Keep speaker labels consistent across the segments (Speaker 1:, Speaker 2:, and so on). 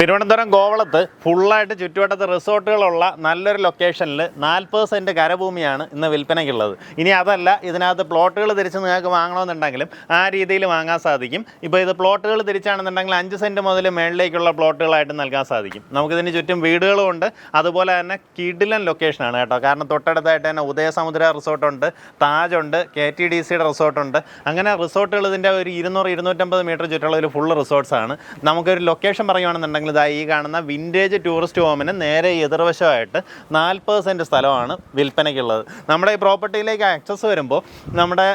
Speaker 1: തിരുവനന്തപുരം കോവളത്ത് ഫുള്ളായിട്ട് ചുറ്റുവട്ടത്ത് റിസോർട്ടുകളുള്ള നല്ലൊരു ലൊക്കേഷനിൽ 40 സെൻറ്റ് കരഭൂമിയാണ് ഇന്ന് വിൽപ്പനയ്ക്കുള്ളത്. ഇനി അതല്ല, ഇതിനകത്ത് പ്ലോട്ടുകൾ തിരിച്ച് നിങ്ങൾക്ക് വാങ്ങണമെന്നുണ്ടെങ്കിലും ആ രീതിയിൽ വാങ്ങാൻ സാധിക്കും. ഇപ്പോൾ ഇത് പ്ലോട്ടുകൾ തിരിച്ചാണെന്നുണ്ടെങ്കിൽ 5 സെൻറ്റ് മുതൽ മേളിലേക്കുള്ള പ്ലോട്ടുകളായിട്ട് നൽകാൻ സാധിക്കും. നമുക്കിതിന് ചുറ്റും വീടുകളുമുണ്ട്. അതുപോലെ തന്നെ കിടിലൻ ലൊക്കേഷനാണ് കേട്ടോ. കാരണം തൊട്ടടുത്തായിട്ട് തന്നെ ഉദയസമുദ്ര റിസോർട്ടുണ്ട്, താജുണ്ട്, KTDCയുടെ റിസോർട്ടുണ്ട്. അങ്ങനെ റിസോർട്ടുകൾ ഇതിൻ്റെ ഒരു 200-250 മീറ്റർ ചുറ്റുള്ള ഒരു ഫുൾ റിസോർട്ട്സാണ്. നമുക്കൊരു ലൊക്കേഷൻ പറയുകയാണെന്നുണ്ടെങ്കിൽ ഇതായി ഈ കാണുന്ന വിൻറ്റേജ് ടൂറിസ്റ്റ് ഹോമിന് നേരെ എതിർവശമായിട്ട് 40 സെൻറ്റ് സ്ഥലമാണ് വിൽപ്പനയ്ക്കുള്ളത്. നമ്മുടെ ഈ പ്രോപ്പർട്ടിയിലേക്ക് ആക്സസ് വരുമ്പോൾ നമ്മുടെ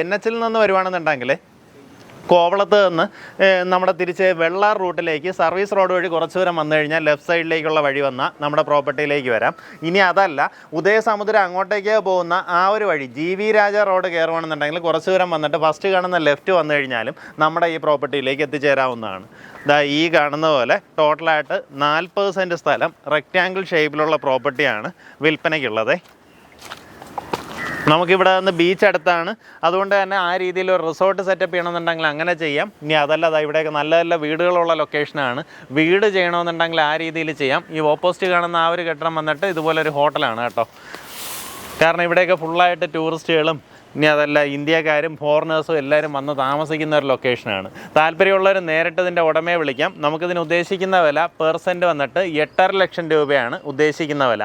Speaker 1: NH നിന്ന് വരുവാണെന്നുണ്ടെങ്കിൽ കോവളത്ത് നിന്ന് നമ്മുടെ തിരിച്ച് വെള്ളാർ റൂട്ടിലേക്ക് സർവീസ് റോഡ് വഴി കുറച്ച് ദൂരം വന്നു കഴിഞ്ഞാൽ ലെഫ്റ്റ് സൈഡിലേക്കുള്ള വഴി വന്നാൽ നമ്മുടെ പ്രോപ്പർട്ടിയിലേക്ക് വരാം. ഇനി അതല്ല, ഉദയസമുദ്രം അങ്ങോട്ടേക്ക് പോകുന്ന ആ ഒരു വഴി GV രാജ റോഡ് കയറുകയാണെന്നുണ്ടെങ്കിൽ കുറച്ച് ദൂരം വന്നിട്ട് ഫസ്റ്റ് കാണുന്ന ലെഫ്റ്റ് വന്നു കഴിഞ്ഞാലും നമ്മുടെ ഈ പ്രോപ്പർട്ടിയിലേക്ക് എത്തിച്ചേരാവുന്നതാണ്. ഈ കാണുന്ന പോലെ ടോട്ടലായിട്ട് 40 സെൻറ്റ് സ്ഥലം റെക്റ്റാങ്കിൾ ഷേപ്പിലുള്ള പ്രോപ്പർട്ടിയാണ് വിൽപ്പനയ്ക്കുള്ളത്. നമുക്കിവിടെ നിന്ന് ബീച്ച് അടുത്താണ്, അതുകൊണ്ട് തന്നെ ആ രീതിയിൽ ഒരു റിസോർട്ട് സെറ്റപ്പ് ചെയ്യണമെന്നുണ്ടെങ്കിൽ അങ്ങനെ ചെയ്യാം. ഇനി അതല്ല, ഇവിടെയൊക്കെ നല്ല നല്ല വീടുകളുള്ള ലൊക്കേഷനാണ്. വീട് ചെയ്യണമെന്നുണ്ടെങ്കിൽ ആ രീതിയിൽ ചെയ്യാം. ഈ ഓപ്പോസിറ്റ് കാണുന്ന ആ ഒരു കെട്ടിടം വന്നിട്ട് ഇതുപോലൊരു ഹോട്ടലാണ് കേട്ടോ. കാരണം ഇവിടെയൊക്കെ ഫുള്ളായിട്ട് ടൂറിസ്റ്റുകളും ഇനി അതല്ല ഇന്ത്യക്കാരും ഫോറിനേഴ്സും എല്ലാവരും വന്ന് താമസിക്കുന്ന ഒരു ലൊക്കേഷനാണ്. താല്പര്യമുള്ളവർ നേരിട്ട് ഇതിൻ്റെ ഉടമയെ വിളിക്കാം. നമുക്കിതിന് ഉദ്ദേശിക്കുന്ന വില പെർ സെൻറ്റ് വന്നിട്ട് 8.5 ലക്ഷം രൂപയാണ് ഉദ്ദേശിക്കുന്ന വില.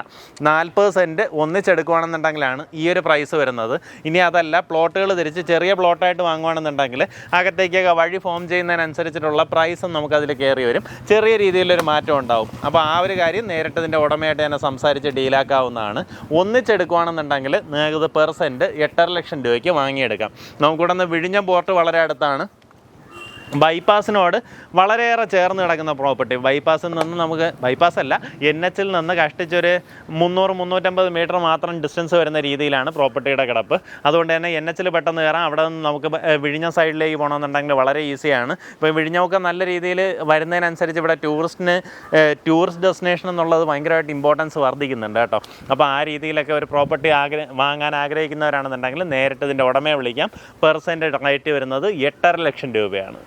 Speaker 1: 40 സെൻറ്റ് ഒന്നിച്ചെടുക്കുകയാണെന്നുണ്ടെങ്കിലാണ് ഈ ഒരു പ്രൈസ് വരുന്നത്. ഇനി അതല്ല, പ്ലോട്ടുകൾ തിരിച്ച് ചെറിയ പ്ലോട്ടായിട്ട് വാങ്ങുകയാണെന്നുണ്ടെങ്കിൽ അകത്തേക്കൊക്കെ വഴി ഫോം ചെയ്യുന്നതിനനുസരിച്ചിട്ടുള്ള പ്രൈസും നമുക്കതിൽ കയറി വരും. ചെറിയ രീതിയിലൊരു മാറ്റം ഉണ്ടാവും. അപ്പോൾ ആ ഒരു കാര്യം നേരിട്ട് ഇതിൻ്റെ ഉടമയായിട്ട് തന്നെ സംസാരിച്ച് ഡീലാക്കാവുന്നതാണ്. ഒന്നിച്ചെടുക്കുകയാണെന്നുണ്ടെങ്കിൽ നിങ്ങൾക്ക് പെർ സെൻറ്റ് 8.5 ലക്ഷം രൂപയ്ക്ക് വാങ്ങിയെടുക്കാം. നമുക്കിവിടെ നിന്ന് വിഴിഞ്ഞം പോർട്ട് വളരെ അടുത്താണ്. ബൈപ്പാസിനോട് വളരെയേറെ ചേർന്ന് കിടക്കുന്ന പ്രോപ്പർട്ടി. ബൈപ്പാസിൽ നിന്ന് നമുക്ക് ബൈപ്പാസല്ല, NH നിന്ന് കഷ്ടിച്ചൊരു 300-350 മീറ്റർ മാത്രം ഡിസ്റ്റൻസ് വരുന്ന രീതിയിലാണ് പ്രോപ്പർട്ടിയുടെ കിടപ്പ്. അതുകൊണ്ട് തന്നെ NH പെട്ടെന്ന് കയറാം. അവിടെ നിന്ന് നമുക്ക് വിഴിഞ്ഞം സൈഡിലേക്ക് പോകണമെന്നുണ്ടെങ്കിൽ വളരെ ഈസിയാണ്. ഇപ്പോൾ വിഴിഞ്ഞമൊക്കെ നല്ല രീതിയിൽ വരുന്നതിനനുസരിച്ച് ഇവിടെ ടൂറിസ്റ്റ് ഡെസ്റ്റിനേഷൻ എന്നുള്ളത് ഭയങ്കരമായിട്ട് ഇമ്പോർട്ടൻസ് വർദ്ധിക്കുന്നുണ്ട് കേട്ടോ. അപ്പോൾ ആ രീതിയിലൊക്കെ ഒരു പ്രോപ്പർട്ടി വാങ്ങാൻ ആഗ്രഹിക്കുന്നവരാണെന്നുണ്ടെങ്കിൽ നേരിട്ട് ഇതിൻ്റെ ഉടമയെ വിളിക്കാം. പെർ സെൻറ്റ് റേറ്റ് വരുന്നത് 8.5 ലക്ഷം രൂപയാണ്.